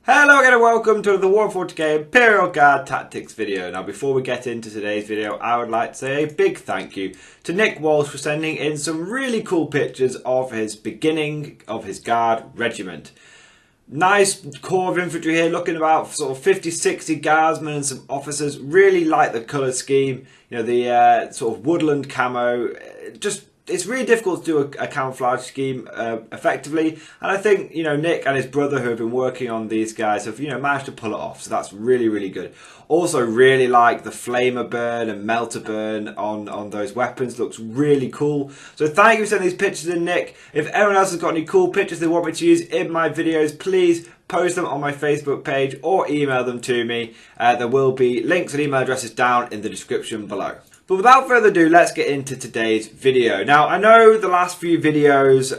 Hello again and welcome to the Warhammer 40k Imperial Guard Tactics video. Now before we get into today's video, I would like to say a big thank you to Nick Walsh for sending in some really cool pictures of his beginning of his Guard regiment. Nice core of infantry here, looking about sort of 50-60 guardsmen and some officers. Really like the colour scheme, you know, the sort of woodland camo. It's really difficult to do a camouflage scheme effectively, and I think, you know, Nick and his brother who have been working on these guys have, you know, managed to pull it off, so that's really good. Also really like the flamer burn and melter burn on those weapons, looks really cool. So thank you for sending these pictures in, Nick. If anyone else has got any cool pictures they want me to use in my videos, please post them on my Facebook page or email them to me. There will be links and email addresses down in the description below. But without further ado, let's get into today's video. Now, I know the last few videos,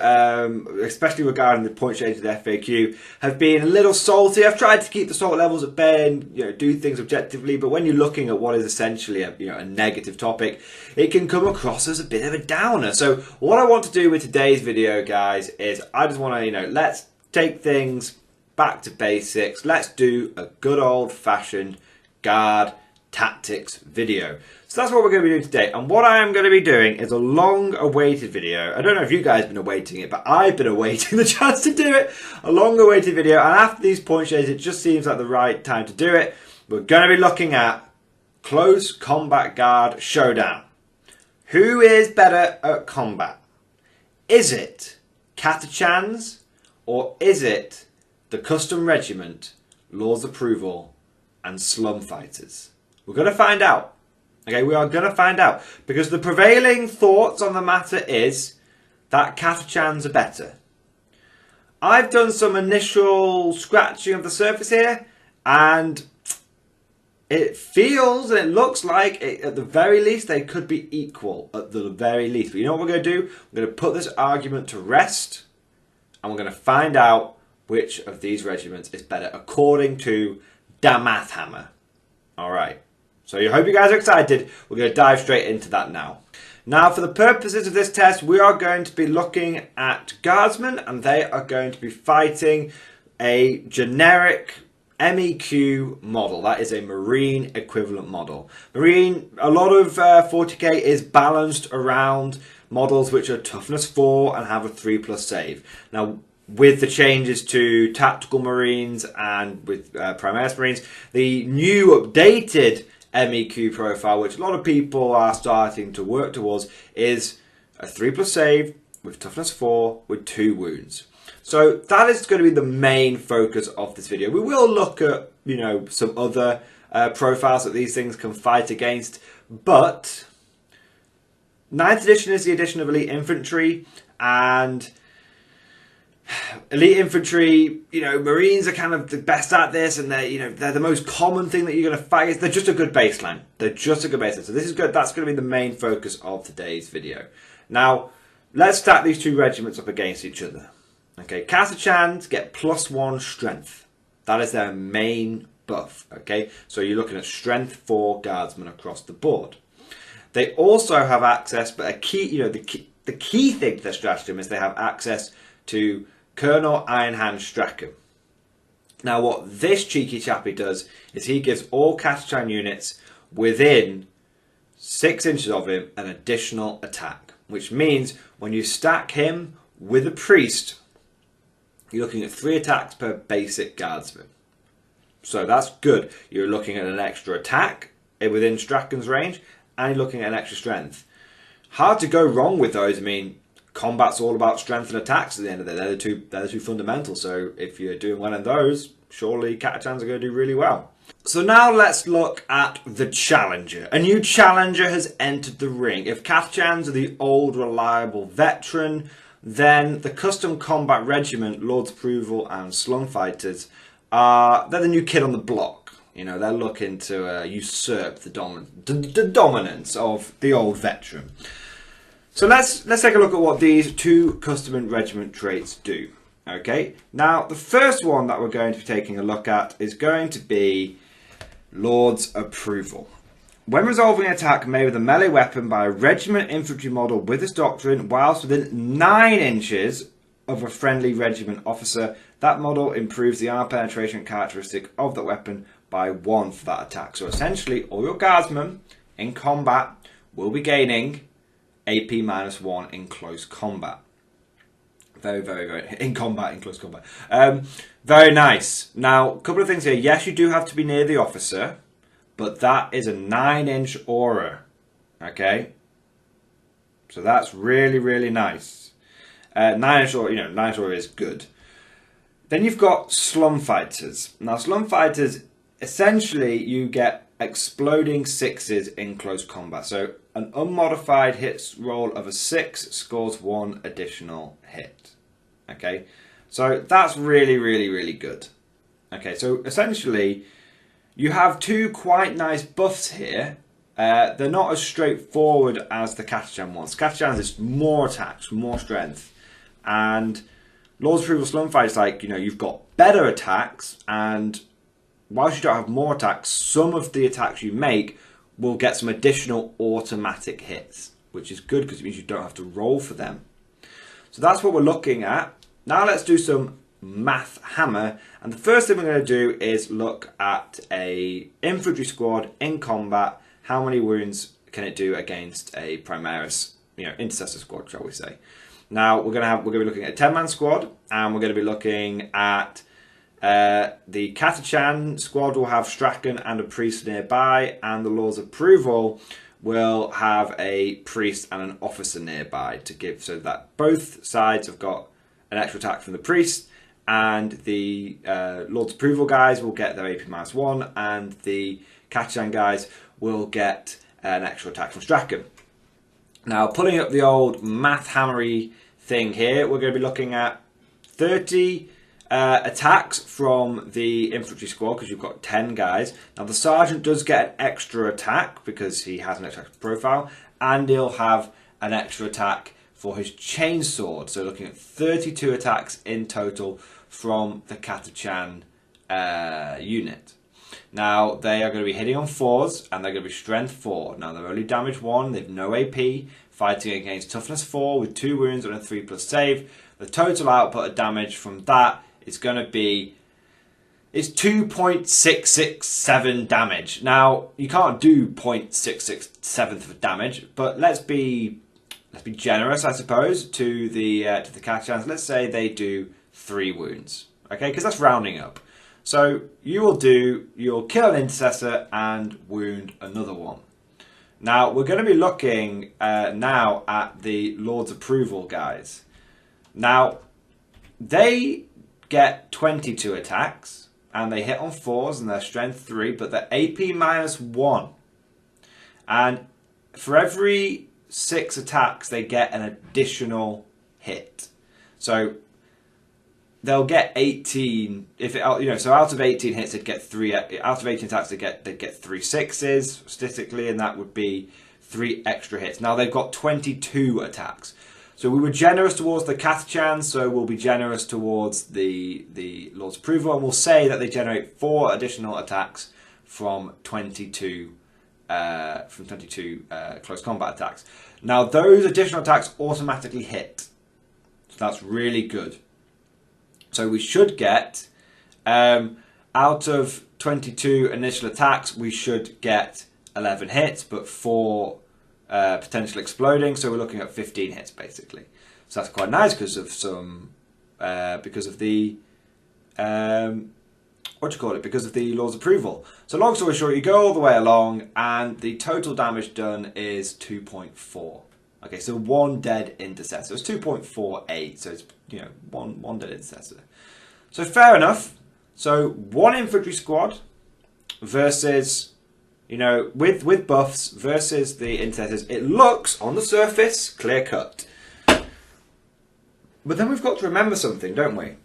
especially regarding the point change of the FAQ, have been a little salty. I've tried to keep the salt levels at bay and, you know, do things objectively, but when you're looking at what is essentially a negative topic, it can come across as a bit of a downer. So what I want to do with today's video, guys, is I just want to, let's take things back to basics. Let's do a good old-fashioned Guard tactics video. So that's what we're going to be doing today, and what I am going to be doing is a long awaited video. I don't know if you guys have been awaiting it, but I've been awaiting the chance to do it. A long awaited video, and after these point shades it just seems like the right time to do it. We're going to be looking at Close Combat Guard Showdown. Who is better at combat? Is it Catachans, or is it the Custom Regiment, Lord's Approval and Slum Fighters? We're going to find out. Okay, we are going to find out, because the prevailing thoughts on the matter is that Catachans are better. I've done some initial scratching of the surface here, and it feels and it looks like, at the very least, they could be equal, at the very least. But you know what we're going to do? We're going to put this argument to rest, and we're going to find out which of these regiments is better, according to Da Math Hammer. Alright. So I hope you guys are excited. We're going to dive straight into that now. Now, for the purposes of this test, we are going to be looking at guardsmen, and they are going to be fighting a generic MEQ model. That is a Marine equivalent model. Marine, a lot of 40k is balanced around models which are toughness 4 and have a 3+ save. Now, with the changes to tactical Marines and with Primaris Marines, the new updated MEQ profile, which a lot of people are starting to work towards, is a 3+ save with toughness 4 with 2 wounds. So that is going to be the main focus of this video. We will look at, some other profiles that these things can fight against, but 9th edition is the edition of Elite Infantry, and Elite Infantry, Marines are kind of the best at this, and they're the most common thing that you're going to fight. They're just a good baseline. They're just a good baseline. So this is good. That's going to be the main focus of today's video. Now, let's stack these two regiments up against each other. Okay, Catachans get +1 strength. That is their main buff. Okay, so you're looking at strength 4 guardsmen across the board. They also have access, but a key, the key thing to their stratagem is they have access to Colonel Ironhand Strachan. Now, what this cheeky chappy does is he gives all Catachan units within 6 inches of him an additional attack, which means when you stack him with a priest, you're looking at 3 attacks per basic guardsman. So that's good. You're looking at an extra attack within Strachan's range, and you're looking at an extra strength. Hard to go wrong with those. I mean, combat's all about strength and attacks at the end of the day. They're the two fundamentals. So if you're doing well in those, surely Catachans are going to do really well. So now let's look at the Challenger. A new Challenger has entered the ring. If Catachans are the old reliable veteran, then the Custom Combat Regiment, Lord's Approval and Slum Fighters they're the new kid on the block. They're looking to usurp the dominance of the old veteran. So let's take a look at what these two custom regiment traits do. Okay, now the first one that we're going to be taking a look at is going to be Lord's Approval. When resolving an attack made with a melee weapon by a regiment infantry model with this doctrine, whilst within 9 inches of a friendly regiment officer. That model improves the armor penetration characteristic of that weapon by 1 for that attack. So essentially, all your guardsmen in combat will be gaining AP -1 in close combat. Very, very, very... In combat, in close combat. Very nice. Now, a couple of things here. Yes, you do have to be near the officer, but that is a 9-inch aura. Okay? So that's really, really nice. 9-inch aura, 9-inch aura is good. Then you've got Slum Fighters. Now, Slum Fighters, essentially, you get exploding 6s in close combat. So an unmodified hits roll of a 6 scores 1 additional hit. Okay, so that's really, really, really good. Okay, so essentially, you have 2 quite nice buffs here. They're not as straightforward as the Catachan ones. Catachan is more attacks, more strength, and Lord's Approval Slum Fight is like, you've got better attacks, and whilst you don't have more attacks, some of the attacks you make will get some additional automatic hits, which is good because it means you don't have to roll for them. So that's what we're looking at. Now let's do some math hammer, and the first thing we're going to do is look at a infantry squad in combat. How many wounds can it do against a Primaris, intercessor squad, shall we say? Now we're going to be looking at a 10-man squad, and we're going to be looking at the Catachan squad will have Strachan and a priest nearby, and the Lord's Approval will have a priest and an officer nearby to give, so that both sides have got an extra attack from the priest, and the Lord's Approval guys will get their AP -1, and the Catachan guys will get an extra attack from Strachan. Now, pulling up the old math hammery thing here, we're going to be looking at 30 attacks from the infantry squad, because you've got 10 guys. Now, the sergeant does get an extra attack because he has an extra profile, and he'll have an extra attack for his chainsword. So looking at 32 attacks in total from the Catachan unit. Now, they are going to be hitting on 4s, and they're going to be strength 4. Now, they're only damage 1, they've no AP, fighting against toughness 4 with 2 wounds and a 3+ save. The total output of damage from that is going to be, it's 2.667 damage. Now, you can't do 0.667 of damage, but let's be generous, I suppose, to the Catachans. Let's say they do 3 wounds, okay? Because that's rounding up. So you'll kill an intercessor and wound another one. Now we're going to be looking now at the Lord's Approval guys. Now they get 22 attacks and they hit on 4s and they're strength 3, but they're AP -1. And for every 6 attacks they get an additional hit. So they'll get 18. So out of 18 hits, they'd get 3. Out of 18 attacks, they'd get 3 6s statistically, and that would be 3 extra hits. Now they've got 22 attacks. So we were generous towards the Catachans, so we'll be generous towards the Lord's Approval, and we'll say that they generate 4 additional attacks from 22 close combat attacks. Now those additional attacks automatically hit, so that's really good. So we should get, out of 22 initial attacks, we should get 11 hits, but 4 potential exploding. So we're looking at 15 hits basically. So that's quite nice because of because of the because of the Lord's Approval. So long story short, you go all the way along, and the total damage done is 2.4. Okay, so 1 dead intercessor. It's 2.48, so it's one dead intercessor. So fair enough. So 1 infantry squad versus with buffs versus the intercessors. It looks on the surface clear cut, but then we've got to remember something, don't we?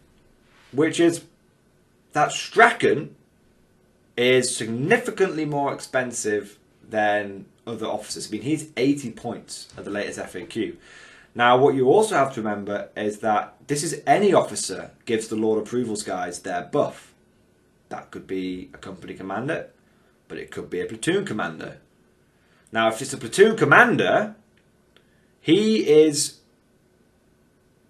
Which is that Strachan is significantly more expensive than other officers. I mean, he's 80 points at the latest FAQ. Now, what you also have to remember is that this is any officer gives the Lord Approvals guys their buff. That could be a company commander, but it could be a platoon commander. Now, if it's a platoon commander, he is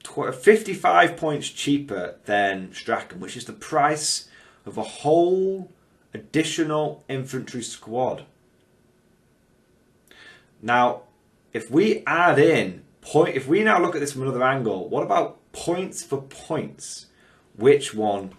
55 points cheaper than Strachan, which is the price of a whole additional infantry squad. Now, if we add in if we now look at this from another angle, what about points for points? Which one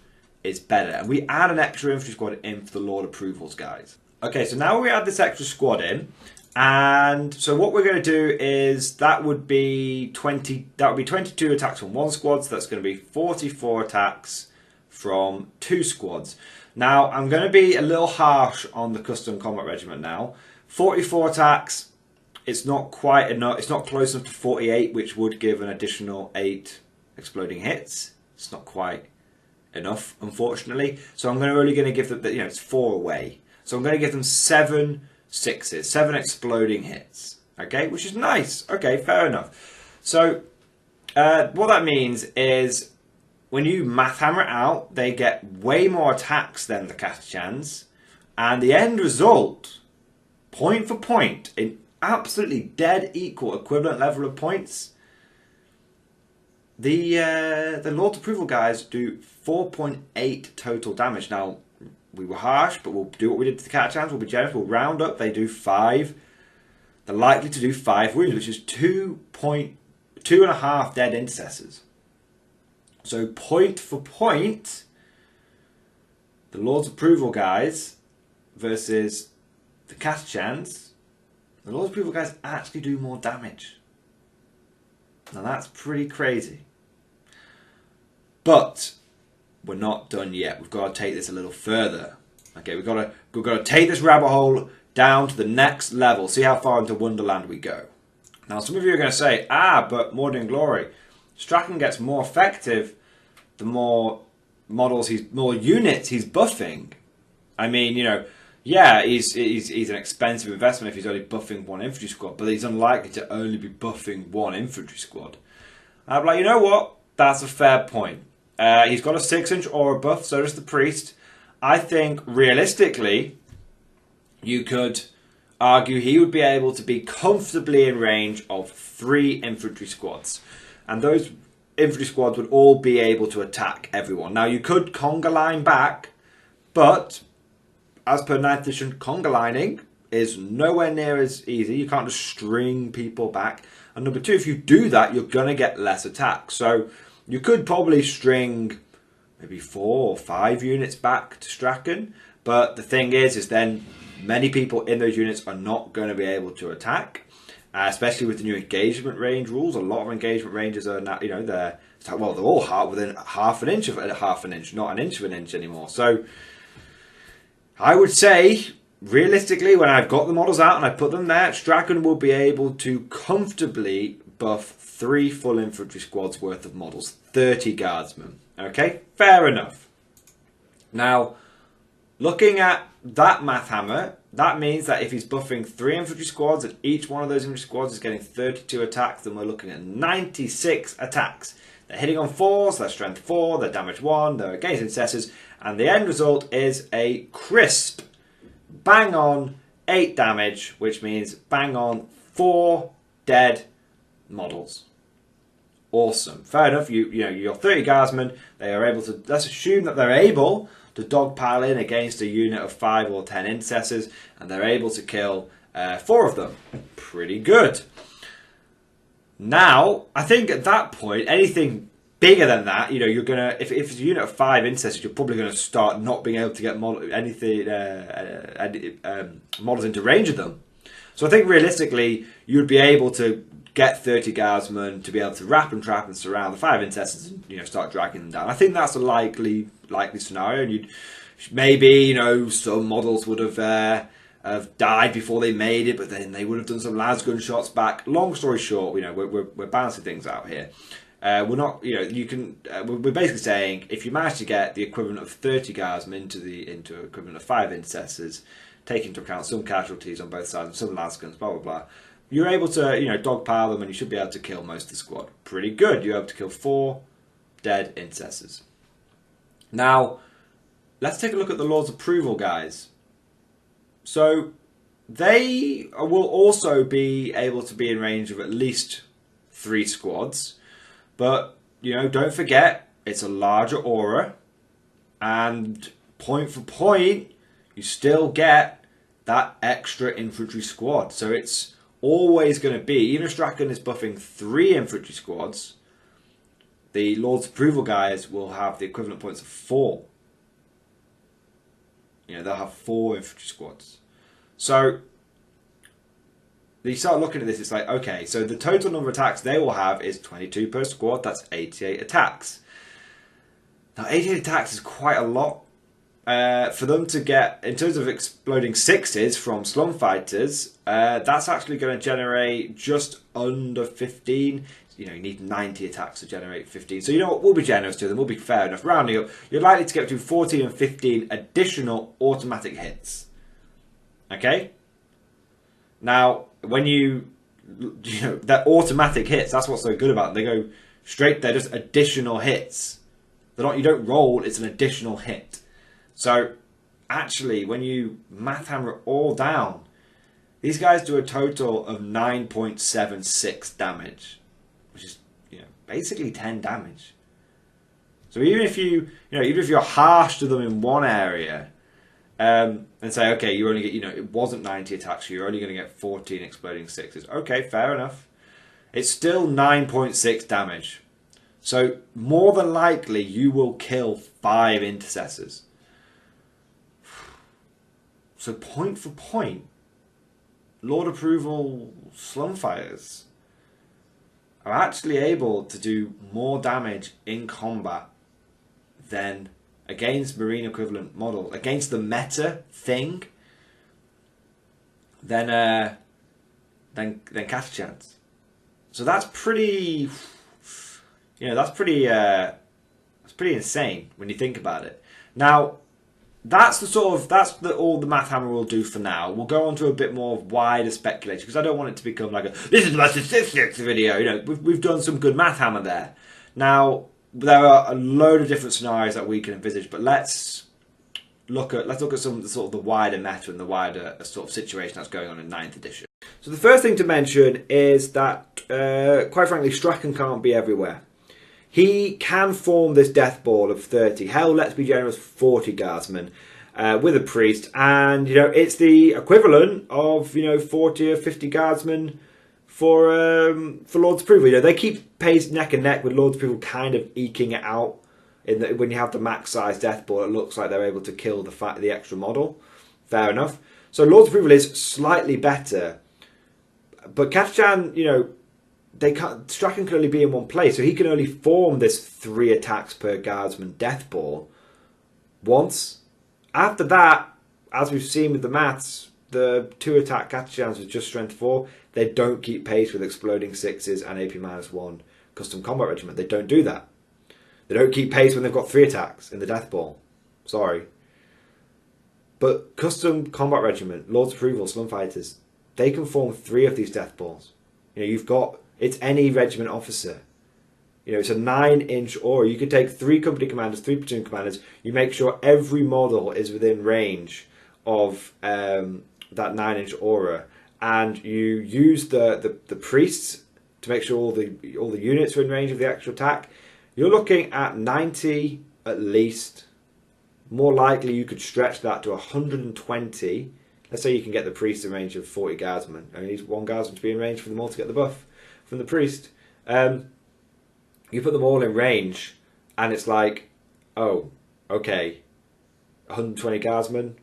is better? And we add an extra infantry squad in for the Lord Approvals, guys. Okay, so now we add this extra squad in, and so what we're going to do is that would be 22 attacks from one squad, so that's going to be 44 attacks from two squads. Now, I'm going to be a little harsh on the custom combat regiment now. 44 attacks. It's not quite enough. It's not close enough to 48, which would give an additional 8 exploding hits. It's not quite enough, unfortunately. So I'm only going to give them, it's 4 away. So I'm going to give them 7 6s, 7 exploding hits. Okay, which is nice. Okay, fair enough. So what that means is when you math hammer it out, they get way more attacks than the Catachans, and the end result, point for point, in absolutely dead equal equivalent level of points, the Lord's Approval guys do 4.8 total damage. Now, we were harsh, but we'll do what we did to the Catachans. We'll be generous. We'll round up. They do 5. They're likely to do 5 wounds, which is 2.5 dead intercessors. So point for point, the Lord's Approval guys versus the Catachans, the Lord's Approval guys actually do more damage. Now that's pretty crazy. But we're not done yet. We've got to take this a little further. Okay, we've got to take this rabbit hole down to the next level. See how far into Wonderland we go. Now some of you are going to say, but Mordian Glory, Strachan gets more effective the more more units he's buffing. I mean, yeah, he's an expensive investment if he's only buffing 1 infantry squad, but he's unlikely to only be buffing 1 infantry squad. I'm like, you know what? That's a fair point. He's got a 6-inch aura buff, so does the priest. I think realistically, you could argue he would be able to be comfortably in range of 3 infantry squads, and those infantry squads would all be able to attack everyone. Now, you could conga line back, but as per 9th edition, conga lining is nowhere near as easy. You can't just string people back. And number 2, if you do that, you're going to get less attacks. So you could probably string maybe 4 or 5 units back to Strachan. But the thing is then many people in those units are not going to be able to attack. Especially with the new engagement range rules. A lot of engagement ranges are now, they're all within half an inch of half an inch, not an inch of an inch anymore. So I would say, realistically, when I've got the models out and I put them there, Strachan will be able to comfortably buff 3 full infantry squads worth of models, 30 guardsmen. Okay, fair enough. Now, looking at that math hammer, that means that if he's buffing 3 infantry squads and each one of those infantry squads is getting 32 attacks, then we're looking at 96 attacks. They're hitting on 4s, they're strength 4, they're damage 1, they're against intercessors, and the end result is a crisp, bang on 8 damage, which means bang on 4 dead models. Awesome. Fair enough, your 30 guardsmen, they are able to, let's assume that they're able to dogpile in against a unit of 5 or 10 intercessors, and they're able to kill 4 of them. Pretty good. Now, I think at that point, anything bigger than that, you're gonna, if it's a unit of 5 intercessors, you're probably going to start not being able to get models into range of them. So I think realistically, you'd be able to get 30 guardsmen to be able to wrap and trap and surround the 5 intercessors and start dragging them down. I think that's a likely scenario. And you'd maybe some models would have died before they made it, but then they would have done some lasgun shots back. Long story short, we're balancing things out here. We're not, we're basically saying if you manage to get the equivalent of 30 guardsmen into equivalent of 5 intercessors, take into account some casualties on both sides and some lasguns, blah blah blah, you're able to dogpile them and you should be able to kill most of the squad. Pretty good. You're able to kill 4 dead intercessors. Now, let's take a look at the Lord's Approval guys. So they will also be able to be in range of at least 3 squads. But you know, don't forget, it's a larger aura, and point for point, you still get that extra infantry squad. So it's always going to be, even if Strachan is buffing 3 infantry squads, the Lord's Approval guys will have the equivalent points of 4. You know, they'll have 4 infantry squads. So you start looking at this, it's like, okay, so the total number of attacks they will have is 22 per squad. That's 88 attacks. Now, 88 attacks is quite a lot. For them to get, in terms of exploding 6s from Slum Fighters, that's actually going to generate just under 15. You know, you need 90 attacks to generate 15. So, you know what, we'll be generous to them, we'll be fair enough. Rounding up, you're likely to get between 14 and 15 additional automatic hits. Okay? Now, when you know, that automatic hits, that's what's so good about them. They go straight, they're just additional hits. They're not, you don't roll, it's an additional hit. So, actually, when you math hammer it all down, these guys do a total of 9.76 damage, which is, you know, basically 10 damage. So even if even if you're harsh to them in one area, and say, okay, you only get, you know, it wasn't 90 attacks, so you're only going to get 14 exploding 6s. Okay, fair enough. It's still 9.6 damage. So more than likely, you will kill 5 intercessors. So point for point, Lord Approval Slum Fighters are actually able to do more damage in combat than against Marine equivalent model, against the meta thing, than Catachans. So that's pretty, you know, that's pretty insane when you think about it. Now, that's all the math hammer will do for now. We'll go on to a bit more wider speculation, because I don't want it to become like this is my statistics video. You know, we've done some good math hammer there. Now, there are a load of different scenarios that we can envisage, but let's look at some sort of the wider meta and the wider sort of situation that's going on in 9th edition. So the first thing to mention is that, quite frankly, Strachan can't be everywhere. He can form this death ball of 30. Hell, let's be generous, 40 guardsmen with a priest, and you know it's the equivalent of 40 or 50 guardsmen for Lord's Approval. You know, they keep pace neck and neck with Lord's Approval, kind of eking it out. When you have the max size death ball, it looks like they're able to kill the extra model. Fair enough. So Lord's Approval is slightly better, but Catachan, you know, Strachan can only be in one place, so he can only form this 3 attacks per guardsman death ball once. After that, as we've seen with the maths, the 2 attack Catachans with just strength 4, they don't keep pace with exploding 6s and AP-1 custom combat regiment. They don't do that. They don't keep pace when they've got 3 attacks in the death ball. Sorry. But custom combat regiment, Lord's Approval, Slum Fighters, they can form 3 of these death balls. You know, it's any regiment officer. You know, it's a 9-inch aura. You could take 3 company commanders, 3 platoon commanders. You make sure every model is within range of that 9-inch aura, and you use the priests to make sure all the units are in range of the actual attack. You're looking at 90 at least. More likely, you could stretch that to 120. Let's say you can get the priest in range of 40 guardsmen. Only needs 1 guardsman to be in range for them all to get the buff from the priest. You put them all in range, and it's like, oh, okay, 120 guardsmen.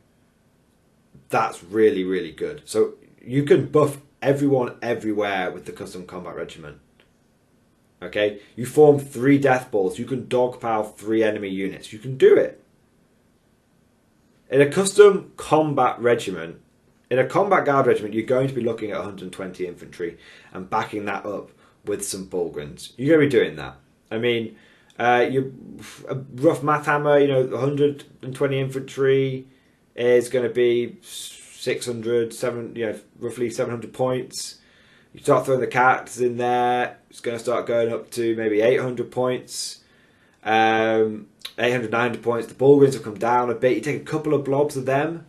That's really, really good. So you can buff everyone everywhere with the custom combat regiment. Okay, you form 3 death balls. You can dogpile 3 enemy units. You can do it. In a custom combat regiment, in a combat guard regiment, you're going to be looking at 120 infantry and backing that up with some Bulgrins. You're going to be doing that. I mean, a rough math hammer, you know, 120 infantry is going to be 600, roughly 700 points. You start throwing the cats in there, it's going to start going up to maybe 800 points. 800, 900 points. The Bulgrins have come down a bit. You take a couple of blobs of them.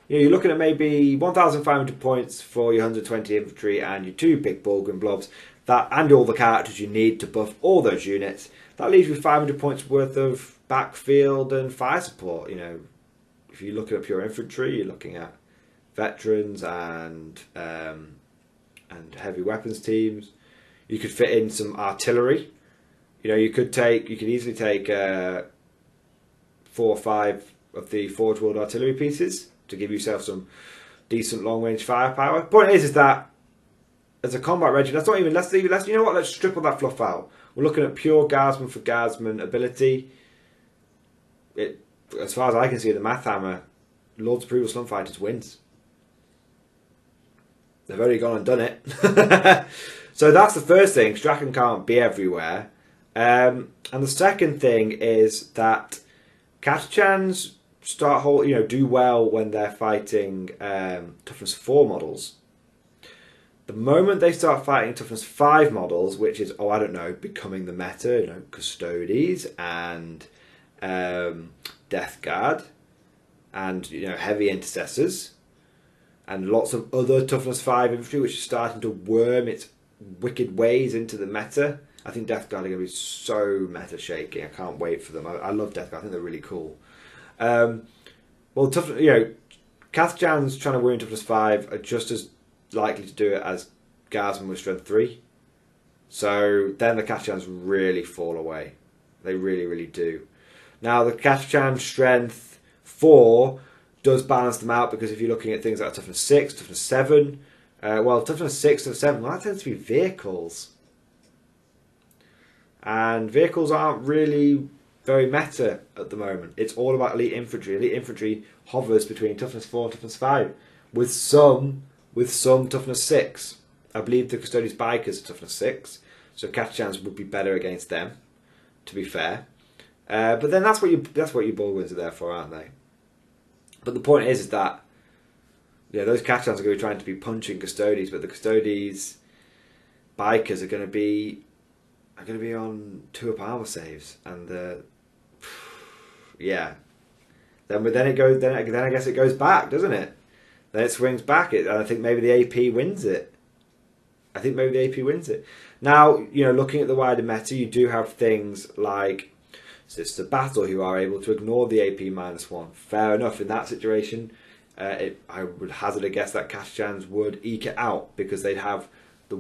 You know, you're looking at maybe 1,500 points for your 120 infantry and your 2 big Bulgrin blobs. that and all the characters you need to buff all those units. That leaves you with 500 points worth of backfield and fire support. You know, if you're looking at pure infantry, you're looking at veterans and heavy weapons teams. You could fit in some artillery. You know, you could easily take 4 or 5 of the Forge World artillery pieces to give yourself some decent long range firepower. Point is that as a combat regiment, let's you know what? Let's strip all that fluff out. We're looking at pure guardsman for guardsman ability. As far as I can see, the Math Hammer, Lord's Approval Slum Fighters wins. They've already gone and done it. So that's the first thing. Strachan can't be everywhere. And the second thing is that Catachans do well when they're fighting toughness 4 models. The moment they start fighting toughness 5 models, which is, becoming the meta, Custodes and Death Guard and, heavy intercessors and lots of other toughness 5 infantry, which is starting to worm its wicked ways into the meta. I think Death Guard are going to be so meta shaking. I can't wait for them. I love Death Guard. I think they're really cool. Cathachans trying to win toughness 5 are just as likely to do it as Guardsmen with strength 3. So then the Cathachans really fall away. They really, really do. Now the Catachan strength 4 does balance them out, because if you're looking at things like toughness 6, toughness 7, toughness 6 and 7, that tends to be vehicles. And vehicles aren't really very meta at the moment. It's all about elite infantry. Elite infantry hovers between toughness 4 and toughness 5, with some toughness 6. I believe the Custodes Bikers are toughness 6, so Catachans would be better against them, to be fair. But then that's what your Bullwins are there for, aren't they? But the point is that those Catachans are going to be trying to be punching Custodes, but the Custodes Bikers are going to be on 2-up armor saves, and then I guess it goes back, doesn't it? Then it swings back, and I think maybe the AP wins it. Now, looking at the wider meta, you do have things like Sisters of Battle who are able to ignore the AP -1. Fair enough. In that situation, I would hazard a guess that Catachans would eke it out, because they'd have the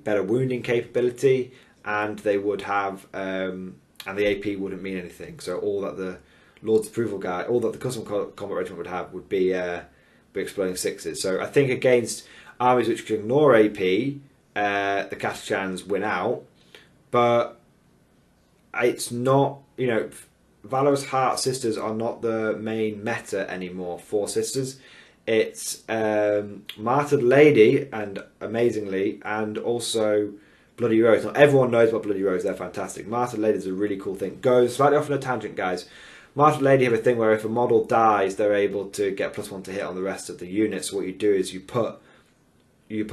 better wounding capability, and they would have, and the AP wouldn't mean anything. So all that the Lord's Approval guy, all that the Custom Combat Regiment would have would be exploding 6s. So I think against armies which can ignore AP, the Catachans win out. But it's not, Valorous Heart Sisters are not the main meta anymore for Sisters. It's Martyred Lady, and amazingly, and also Bloody Rose. Now, everyone knows about Bloody Rose. They're fantastic. Martyred Lady is a really cool thing. Goes slightly off on a tangent, guys. Martyred Lady have a thing where if a model dies, they're able to get +1 to hit on the rest of the units. So what you do is you put a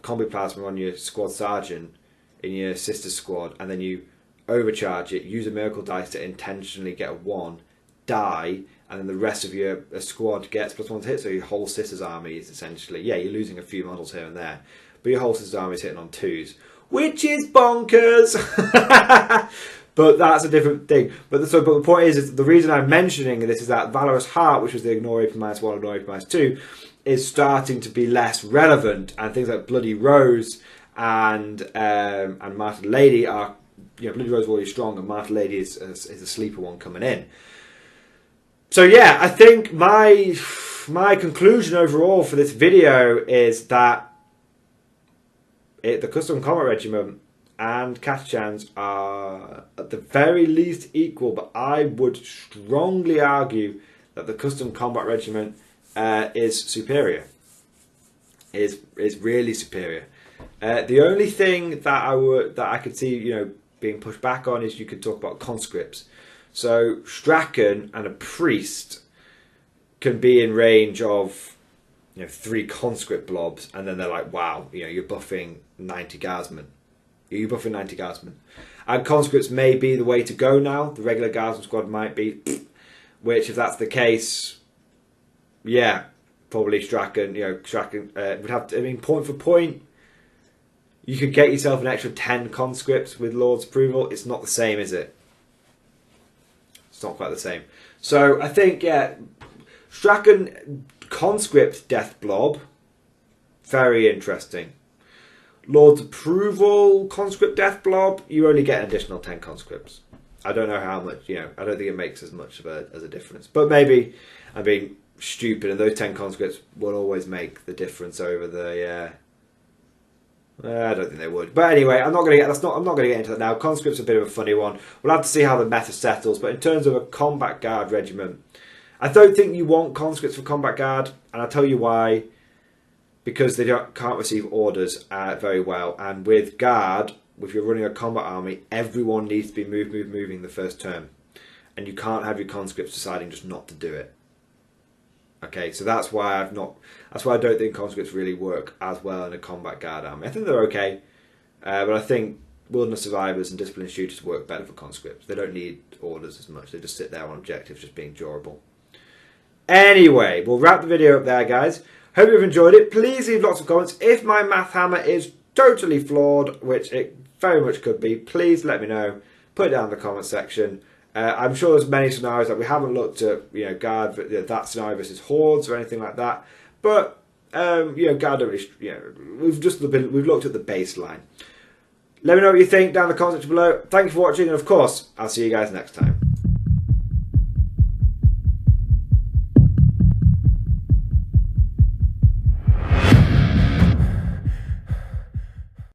combi plasma on your squad sergeant in your sister squad, and then you overcharge it, use a miracle dice to intentionally get a 1, die, and then the rest of your squad gets +1 to hit. So your whole sisters army is essentially, you're losing a few models here and there, but your whole sisters army is hitting on 2s, which is bonkers. But that's a different thing. But the point is the reason I'm mentioning this is that Valorous Heart, which was the Ignore AP -1, Ignore AP -2, is starting to be less relevant, and things like Bloody Rose and Martyred Lady are, Bloody Rose is already strong, and Martyred Lady is a sleeper one coming in. So I think my conclusion overall for this video is that the Custom Combat Regiment and Catachans are at the very least equal, but I would strongly argue that the Custom Combat Regiment is superior. Is really superior. The only thing that I could see being pushed back on is you could talk about conscripts. So Strachan and a priest can be in range of 3 conscript blobs, and then they're like, wow, you're buffing 90 guardsmen. And conscripts may be the way to go now. The regular guardsman squad might be, which if that's the case, probably Strachan. Strachan would have to. I mean, point for point, you could get yourself an extra 10 conscripts with Lord's approval. It's not the same, is it? It's not quite the same. So I think, yeah, Strachan conscript death blob, very interesting. Lord's approval conscript death blob, you only get an additional 10 conscripts. I don't know how much, I don't think it makes as much of a difference. But maybe I'm being stupid, and those 10 conscripts will always make the difference over the. I don't think they would. But anyway, I'm not going to get into that now. Conscripts are a bit of a funny one. We'll have to see how the meta settles. But in terms of a combat guard regiment, I don't think you want conscripts for combat guard, and I'll tell you why. Because they can't receive orders very well, and with guard, if you're running a combat army, everyone needs to be moving the first turn, and you can't have your conscripts deciding just not to do it. Okay, so that's why I don't think conscripts really work as well in a combat guard army. I think they're okay, but I think wilderness survivors and disciplined shooters work better for conscripts. They don't need orders as much. They just sit there on objectives, just being durable. Anyway, we'll wrap the video up there, guys. Hope you've enjoyed it. Please leave lots of comments. If my math hammer is totally flawed, which it very much could be, please let me know. Put it down in the comment section. I'm sure there's many scenarios that we haven't looked at, guard, that scenario versus hordes or anything like that. But guard don't really, we've looked at the baseline. Let me know what you think down in the comment section below. Thank you for watching, and of course, I'll see you guys next time.